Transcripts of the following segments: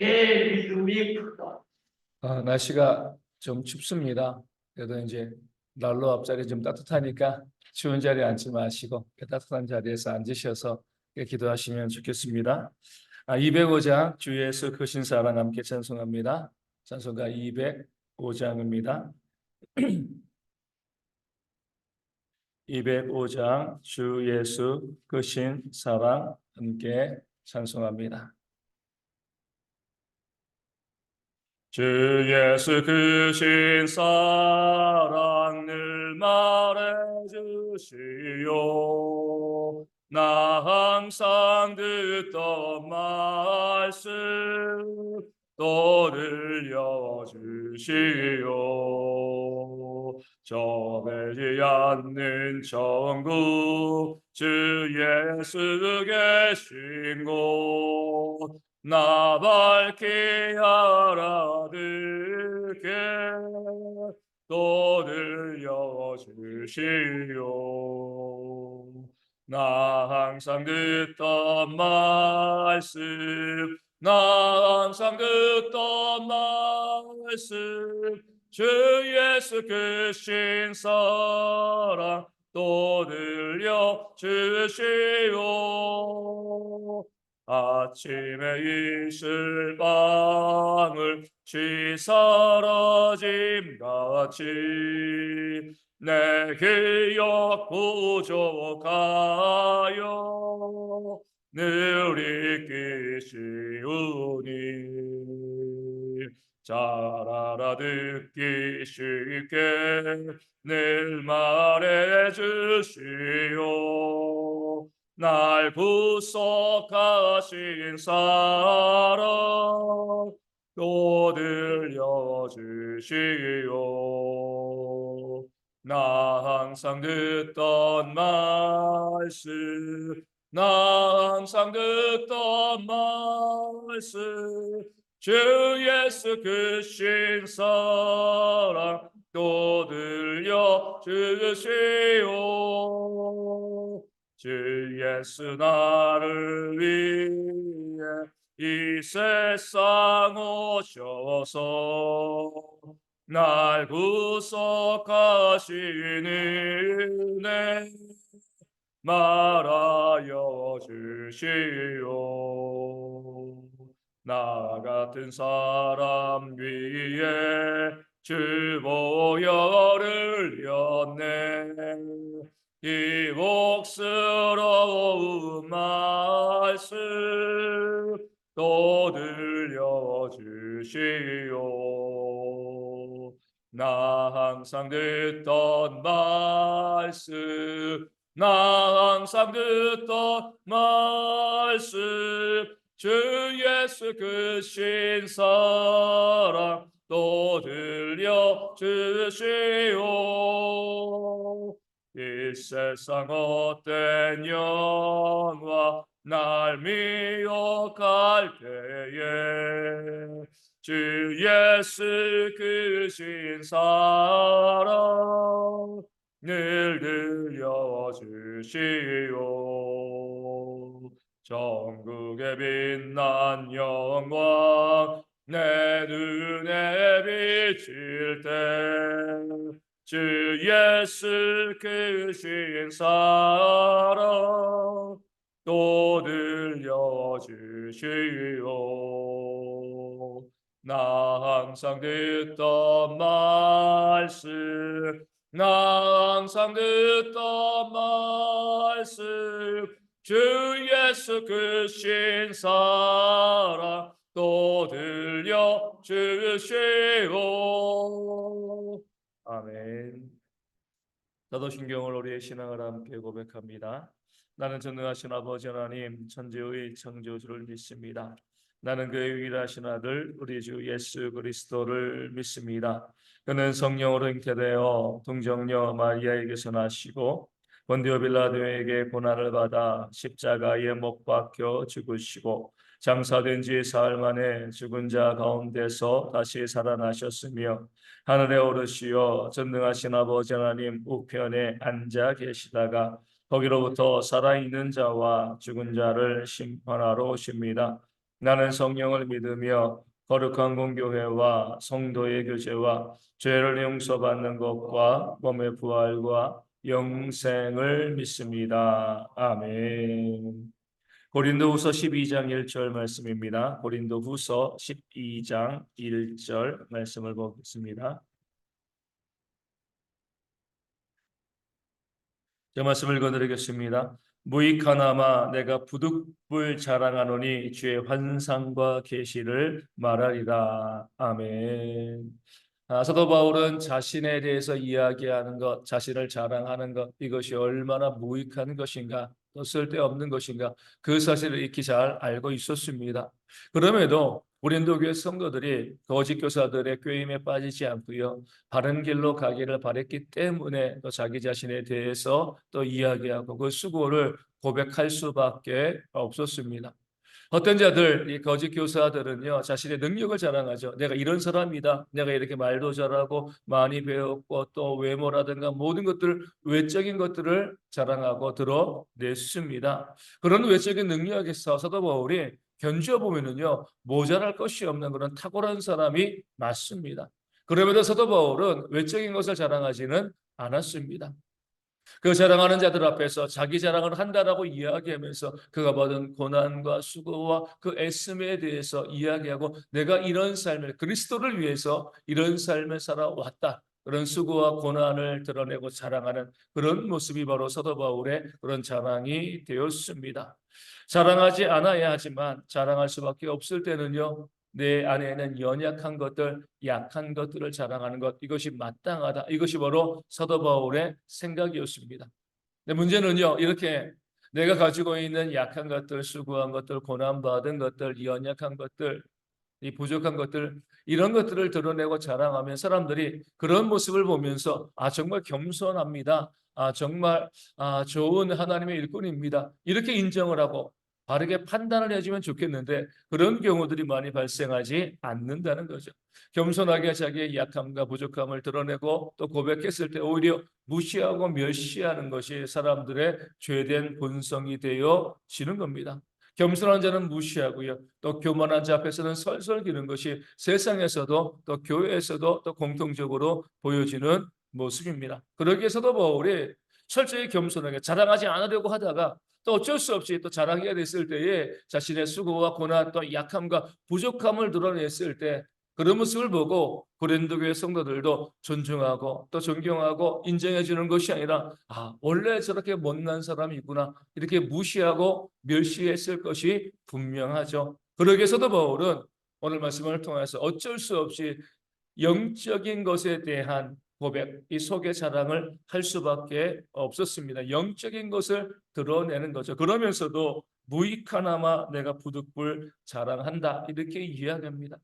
내 믿음이 크다. 날씨가 좀 춥습니다. 그래도 이제 난로 앞자리 좀 따뜻하니까 추운 자리에 앉지 마시고 따뜻한 자리에서 앉으셔서 기도하시면 좋겠습니다. 205장 주 예수 크신 사랑 함께 찬송합니다. 찬송가 205장입니다. 205장 주 예수 크신 사랑 함께 찬송합니다. 주 예수 크신 사랑 늘 말해주시오. 나 항상 듣던 말씀 또 들려주시오. 저배지 않는 천국 주 예수 계신 곳 나 밝히 알아듣게 또 들려주시오. 나 항상 듣던 말씀 나 항상 듣던 말씀 주 예수 크신 사랑 또 들려주시오. 아침에 이슬 방울 쉬 사라짐 같이 내 기억 부족하여 늘 잊기 쉬우니 잘 알아듣기 쉽게 늘 말해주시오. 날 구속하신 사랑 또 들려주시오. 나 항상 듣던 말씀 나 항상 듣던 말씀 주 예수 크신 사랑 또 들려주시오. 주 예수 나를 위해 이 세상 오셔서 날 구속하신 은혜 말하여 주시오. 나 같은 사람 위에 주 보혈을 흘렸네. 이 복스러운 말씀 또 들려주시오. 나 항상 듣던 말씀 나 항상 듣던 말씀 주 예수 크신 사랑 또 들려주시오. 이 세상 헛된 영화 날 미혹할 때에 주 예수 크신 사랑 늘 들려주시오. 전국에 빛난 영광 내 눈에 비칠 때 주 예수 크신 사랑 또 들려주시오. 나 항상 듣던 말씀 나 항상 듣던 말씀 주 예수 크신 사랑 또 들려주시오. 아멘. 사도신경을 우리의 신앙을 함께 고백합니다. 나는 전능하신 아버지 하나님 천지의 창조주를 믿습니다. 나는 그의 유일하신 아들 우리 주 예수 그리스도를 믿습니다. 그는 성령으로 잉태되어 동정녀 마리아에게서 나시고 본디오 빌라도에게 고난을 받아 십자가에 못 박혀 죽으시고 장사된 지 사흘 만에 죽은 자 가운데서 다시 살아나셨으며 하늘에 오르시어 전능하신 아버지 하나님 우편에 앉아 계시다가 거기로부터 살아있는 자와 죽은 자를 심판하러 오십니다. 나는 성령을 믿으며 거룩한 공교회와 성도의 교제와 죄를 용서받는 것과 몸의 부활과 영생을 믿습니다. 아멘. 고린도후서 12장 1절 말씀입니다. 고린도후서 12장 1절 말씀을 보겠습니다. 제 말씀을 읽어드리겠습니다. 무익하나마 내가 부득불 자랑하노니 주의 환상과 계시를 말하리라. 아멘. 사도 바울은 자신에 대해서 이야기하는 것, 자신을 자랑하는 것, 이것이 얼마나 무익한 것인가, 또 쓸데없는 것인가, 그 사실을 익히 잘 알고 있었습니다. 그럼에도 고린도 교회 성도들이 거짓 교사들의 꾀임에 빠지지 않고요, 바른 길로 가기를 바랬기 때문에 또 자기 자신에 대해서 또 이야기하고 그 수고를 고백할 수밖에 없었습니다. 어떤 자들, 이 거짓 교사들은요, 자신의 능력을 자랑하죠. 내가 이런 사람이다. 내가 이렇게 말도 잘하고 많이 배웠고 또 외모라든가 모든 것들, 외적인 것들을 자랑하고 드러냈습니다. 그런 외적인 능력에서 사도 바울이 견주어 보면은요, 모자랄 것이 없는 그런 탁월한 사람이 맞습니다. 그럼에도 사도 바울은 외적인 것을 자랑하지는 않았습니다. 그 자랑하는 자들 앞에서 자기 자랑을 한다라고 이야기하면서 그가 받은 고난과 수고와 그 애씀에 대해서 이야기하고 내가 이런 삶을 그리스도를 위해서 이런 삶을 살아왔다. 그런 수고와 고난을 드러내고 자랑하는 그런 모습이 바로 사도 바울의 그런 자랑이 되었습니다. 자랑하지 않아야 하지만 자랑할 수밖에 없을 때는요. 내 안에는 연약한 것들, 약한 것들을 자랑하는 것, 이것이 마땅하다. 이것이 바로 사도 바울의 생각이었습니다. 근데 문제는요, 이렇게 내가 가지고 있는 약한 것들, 수고한 것들, 고난받은 것들, 연약한 것들, 이 부족한 것들, 이런 것들을 드러내고 자랑하면 사람들이 그런 모습을 보면서 정말 겸손합니다. 정말 좋은 하나님의 일꾼입니다. 이렇게 인정을 하고 바르게 판단을 해주면 좋겠는데 그런 경우들이 많이 발생하지 않는다는 거죠. 겸손하게 자기의 약함과 부족함을 드러내고 또 고백했을 때 오히려 무시하고 멸시하는 것이 사람들의 죄된 본성이 되어지는 겁니다. 겸손한 자는 무시하고요. 또 교만한 자 앞에서는 설설 기는 것이 세상에서도 또 교회에서도 또 공통적으로 보여지는 모습입니다. 그러기 위해서도 바울이 철저히 겸손하게 자랑하지 않으려고 하다가 또 어쩔 수 없이 또 자랑해야 됐을 때에 자신의 수고와 고난 또 약함과 부족함을 드러냈을 때 그런 모습을 보고 고린도 교회 성도들도 존중하고 또 존경하고 인정해 주는 것이 아니라 원래 저렇게 못난 사람이 있구나 이렇게 무시하고 멸시했을 것이 분명하죠. 그러기 위해서도 바울은 오늘 말씀을 통해서 어쩔 수 없이 영적인 것에 대한 고백, 이 속의 자랑을 할 수밖에 없었습니다. 영적인 것을 드러내는 거죠. 그러면서도 무익하나마 내가 부득불 자랑한다 이렇게 이야기합니다.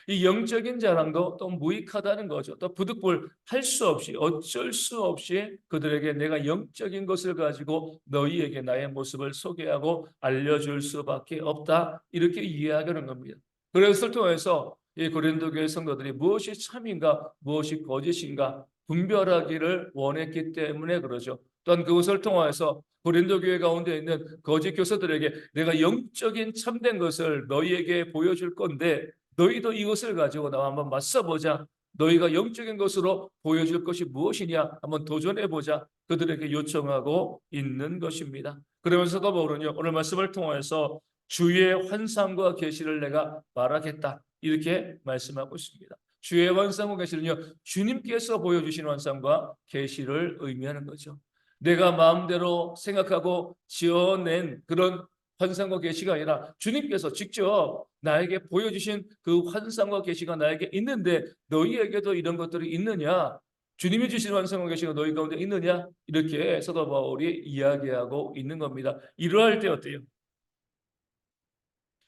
이 영적인 자랑도 또 무익하다는 거죠. 또 부득불 할 수 없이 어쩔 수 없이 그들에게 내가 영적인 것을 가지고 너희에게 나의 모습을 소개하고 알려줄 수밖에 없다 이렇게 이야기하는 겁니다. 그래서 통해서 이 고린도 교회 성도들이 무엇이 참인가 무엇이 거짓인가 분별하기를 원했기 때문에 그러죠. 또한 그것을 통해서 고린도 교회 가운데 있는 거짓 교사들에게 내가 영적인 참된 것을 너희에게 보여줄 건데 너희도 이것을 가지고 나와 한번 맞서보자. 너희가 영적인 것으로 보여줄 것이 무엇이냐 한번 도전해보자. 그들에게 요청하고 있는 것입니다. 그러면서도 바울은요 오늘 말씀을 통해서 주의 환상과 계시를 내가 말하겠다 이렇게 말씀하고 있습니다. 주의 환상과 계시는요 주님께서 보여주신 환상과 계시를 의미하는 거죠. 내가 마음대로 생각하고 지어낸 그런 환상과 계시가 아니라 주님께서 직접 나에게 보여주신 그 환상과 계시가 나에게 있는데 너희에게도 이런 것들이 있느냐? 주님이 주신 환상과 계시가 너희 가운데 있느냐? 이렇게 사도 바울이 이야기하고 있는 겁니다. 이러할 때 어때요?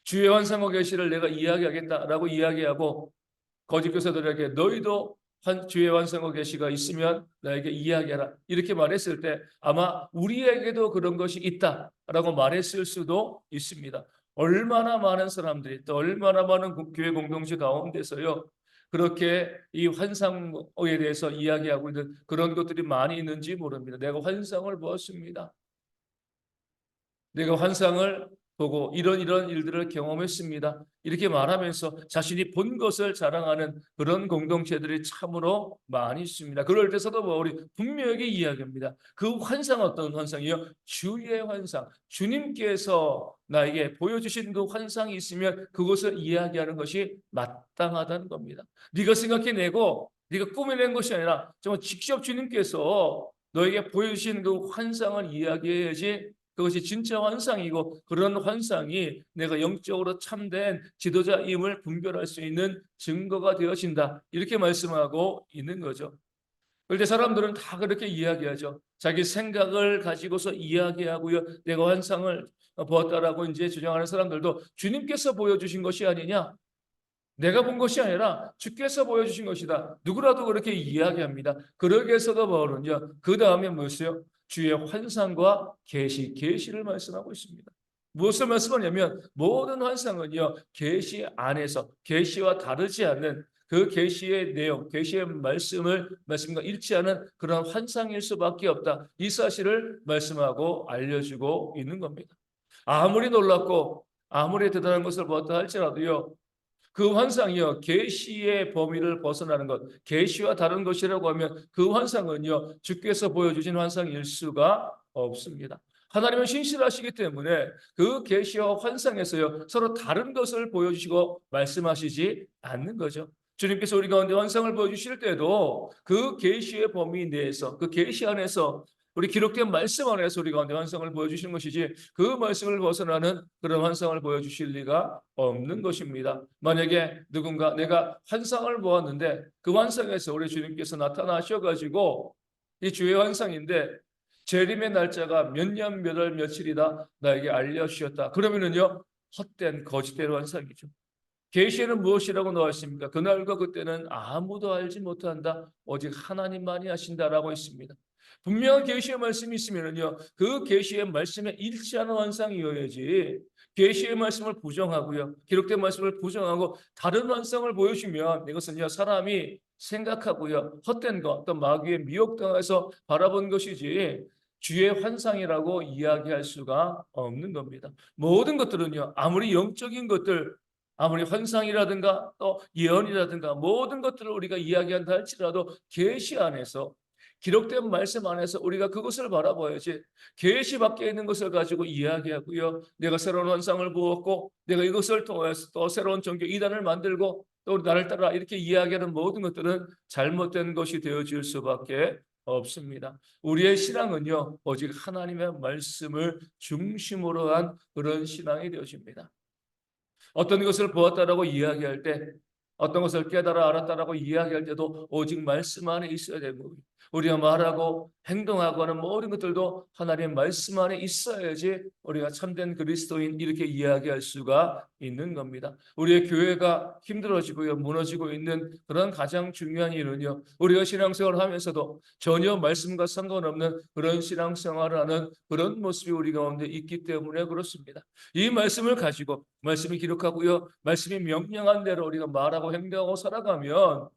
주의 환상과 계시를 내가 이야기하겠다라고 이야기하고 거짓 교사들에게 너희도 주의 환상과 계시가 있으면 나에게 이야기하라 이렇게 말했을 때 아마 우리에게도 그런 것이 있다라고 말했을 수도 있습니다. 얼마나 많은 사람들이 또 얼마나 많은 교회 공동체 가운데서요 그렇게 이 환상에 대해서 이야기하고 있는 그런 것들이 많이 있는지 모릅니다. 내가 환상을 보았습니다. 내가 환상을 보고 이런 일들을 경험했습니다. 이렇게 말하면서 자신이 본 것을 자랑하는 그런 공동체들이 참으로 많이 있습니다. 그럴 때서도 우리 분명하게 이야기합니다. 그 환상 어떤 환상이요? 주의 환상. 주님께서 나에게 보여주신 그 환상이 있으면 그것을 이야기하는 것이 마땅하다는 겁니다. 네가 생각해내고 네가 꾸며낸 것이 아니라 정말 직접 주님께서 너에게 보여주신 그 환상을 이야기해야지 그것이 진짜 환상이고 그런 환상이 내가 영적으로 참된 지도자임을 분별할 수 있는 증거가 되어진다. 이렇게 말씀하고 있는 거죠. 그런데 사람들은 다 그렇게 이야기하죠. 자기 생각을 가지고서 이야기하고요. 내가 환상을 보았다라고 이제 주장하는 사람들도 주님께서 보여주신 것이 아니냐? 내가 본 것이 아니라 주께서 보여주신 것이다. 누구라도 그렇게 이야기합니다. 그러기 위해서도 바울은요. 그 다음에 무엇이요? 주의 환상과 계시를 말씀하고 있습니다. 무엇을 말씀하냐면 모든 환상은요. 계시 안에서 계시와 다르지 않는 그 계시의 내용, 계시의 말씀과 일치하는 그런 환상일 수밖에 없다. 이 사실을 말씀하고 알려주고 있는 겁니다. 아무리 놀랍고 아무리 대단한 것을 보았다 할지라도요. 그 환상이요 계시의 범위를 벗어나는 것, 계시와 다른 것이라고 하면 그 환상은요 주께서 보여주신 환상일 수가 없습니다. 하나님은 신실하시기 때문에 그 계시와 환상에서요 서로 다른 것을 보여주시고 말씀하시지 않는 거죠. 주님께서 우리 가운데 환상을 보여주실 때도 그 계시의 범위 내에서 그 계시 안에서 우리 기록된 말씀 안에서 우리 가운데 환상을 보여주시는 것이지 그 말씀을 벗어나는 그런 환상을 보여주실 리가 없는 것입니다. 만약에 누군가 내가 환상을 보았는데 그 환상에서 우리 주님께서 나타나셔가지고 이 주의 환상인데 재림의 날짜가 몇 년 몇 월 며칠이다 나에게 알려주셨다. 그러면은요 헛된 거짓된 환상이죠. 계시에는 무엇이라고 나와 있습니까? 그날과 그때는 아무도 알지 못한다. 오직 하나님만이 하신다라고 있습니다. 분명한 계시의 말씀이 있으면요, 그 계시의 말씀에 일치하는 환상이어야지. 계시의 말씀을 부정하고요, 기록된 말씀을 부정하고 다른 환상을 보여주면 이것은요 사람이 생각하고요 헛된 것, 또 마귀의 미혹당해서 바라본 것이지. 주의 환상이라고 이야기할 수가 없는 겁니다. 모든 것들은요 아무리 영적인 것들 아무리 환상이라든가 또 예언이라든가 모든 것들을 우리가 이야기한다 할지라도 계시 안에서 기록된 말씀 안에서 우리가 그것을 바라봐야지 계시 밖에 있는 것을 가지고 이야기하고요. 내가 새로운 환상을 보았고 내가 이것을 통해서 또 새로운 종교 이단을 만들고 또 나를 따라 이렇게 이야기하는 모든 것들은 잘못된 것이 되어질 수밖에 없습니다. 우리의 신앙은요 오직 하나님의 말씀을 중심으로 한 그런 신앙이 되어집니다. 어떤 것을 보았다라고 이야기할 때 어떤 것을 깨달아 알았다라고 이야기할 때도 오직 말씀 안에 있어야 되는 거예요. 우리가 말하고 행동하고 하는 모든 것들도 하나님의 말씀 안에 있어야지 우리가 참된 그리스도인 이렇게 이야기할 수가 있는 겁니다. 우리의 교회가 힘들어지고요, 무너지고 있는 그런 가장 중요한 이유는요, 우리가 신앙생활을 하면서도 전혀 말씀과 상관없는 그런 신앙생활을 하는 그런 모습이 우리 가운데 있기 때문에 그렇습니다. 이 말씀을 가지고 말씀이 기록하고요, 말씀이 명령한 대로 우리가 말하고 행동하고 살아가면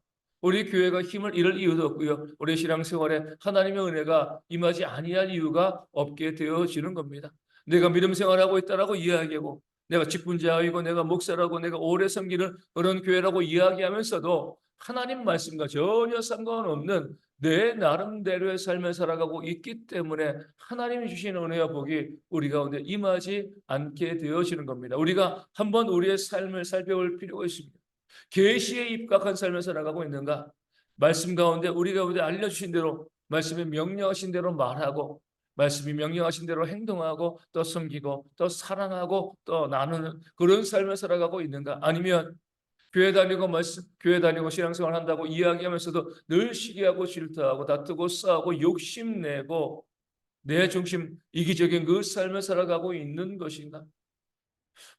우리 교회가 힘을 잃을 이유도 없고요. 우리 신앙생활에 하나님의 은혜가 임하지 아니할 이유가 없게 되어지는 겁니다. 내가 믿음 생활하고 있다라고 이야기하고 내가 직분자이고 내가 목사라고 내가 오래 섬기는 그런 교회라고 이야기하면서도 하나님 말씀과 전혀 상관없는 내 나름대로의 삶을 살아가고 있기 때문에 하나님이 주신 은혜와 복이 우리 가운데 임하지 않게 되어지는 겁니다. 우리가 한번 우리의 삶을 살펴볼 필요가 있습니다. 계시에 입각한 삶을 살아가고 있는가? 말씀 가운데 우리 가운데 알려주신 대로 말씀이 명령하신 대로 말하고 말씀이 명령하신 대로 행동하고 또 섬기고 또 사랑하고 또 나누는 그런 삶을 살아가고 있는가? 아니면 교회 다니고 신앙생활 한다고 이야기하면서도 늘 시기하고 질투하고 다투고 싸우고 욕심내고 내 중심 이기적인 그 삶을 살아가고 있는 것인가?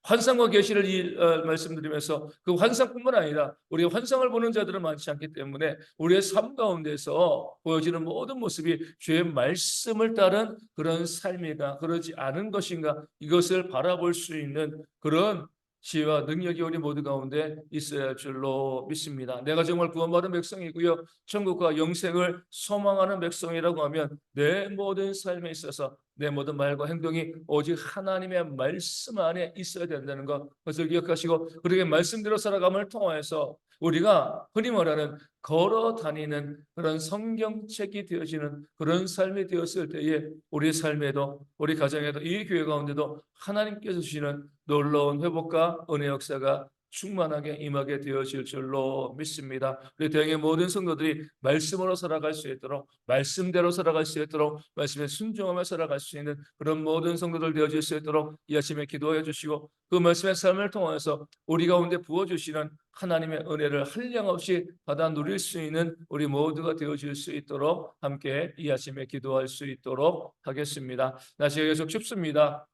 환상과 계시를 말씀드리면서 그 환상뿐만 아니라 우리가 환상을 보는 자들은 많지 않기 때문에 우리의 삶 가운데서 보여지는 모든 모습이 주의 말씀을 따른 그런 삶이가 그러지 않은 것인가 이것을 바라볼 수 있는 그런 지혜와 능력이 우리 모두 가운데 있어야 할 줄로 믿습니다. 내가 정말 구원받은 백성이고요, 천국과 영생을 소망하는 백성이라고 하면 내 모든 삶에 있어서 내 모든 말과 행동이 오직 하나님의 말씀 안에 있어야 된다는 것을 기억하시고, 그렇게 말씀대로 살아감을 통하여서 우리가 흔히 말하는 걸어 다니는 그런 성경책이 되어지는 그런 삶이 되었을 때에 우리 삶에도, 우리 가정에도, 이 교회 가운데도 하나님께서 주시는 놀라운 회복과 은혜 역사가 충만하게 임하게 되어질 줄로 믿습니다. 우리 대형의 모든 성도들이 말씀으로 살아갈 수 있도록, 말씀대로 살아갈 수 있도록, 말씀에 순종하며 살아갈 수 있는 그런 모든 성도들 되어질 수 있도록 이 아침에 기도해 주시고, 그 말씀의 삶을 통해서 우리 가운데 부어주시는 하나님의 은혜를 한량없이 받아 누릴 수 있는 우리 모두가 되어질 수 있도록 함께 이 아침에 기도할 수 있도록 하겠습니다. 날씨가 계속 춥습니다.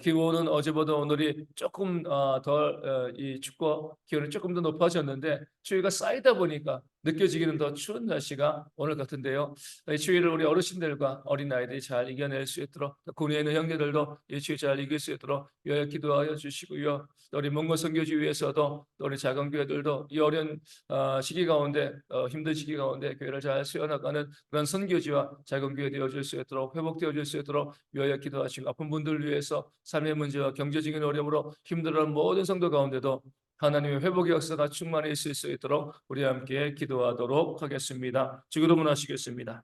기온은 어제보다 오늘이 조금 이 춥고 기온이 조금 더 높아졌는데, 추위가 쌓이다 보니까 느껴지기는 더 추운 날씨가 오늘 같은데요. 이 추위를 우리 어르신들과 어린아이들이 잘 이겨낼 수 있도록, 군위에 있는 형제들도 이 추위 잘 이길 수 있도록 위하여 기도하여 주시고요. 또 우리 몽고 선교지 위에서도, 또 우리 작은 교회들도 이 어려운 시기 가운데, 힘든 시기 가운데 교회를 잘 세워나가는 그런 선교지와 작은 교회 되어질 수 있도록, 회복되어질 수 있도록 위하여 기도하시고, 아픈 분들 위해서, 삶의 문제와 경제적인 어려움으로 힘들어하는 모든 성도 가운데도 하나님의 회복의 역사가 충만히 있을 수 있도록 우리 함께 기도하도록 하겠습니다. 지금도 하시겠습니다.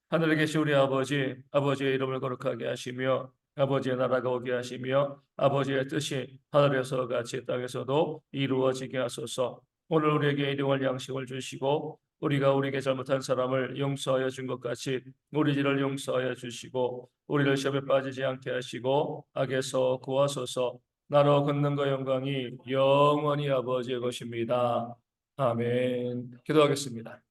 하늘에 계신 우리 아버지, 아버지의 이름을 거룩하게 하시며 아버지의 나라가 오게 하시며 아버지의 뜻이 하늘에서 같이 땅에서도 이루어지게 하소서. 오늘 우리에게 일용할 양식을 주시고, 우리가 우리에게 잘못한 사람을 용서하여 준 것 같이 우리 죄를 용서하여 주시고, 우리를 시험에 빠지지 않게 하시고 악에서 구하소서. 나로 권능과 영광이 영원히 아버지의 것입니다. 아멘. 기도하겠습니다.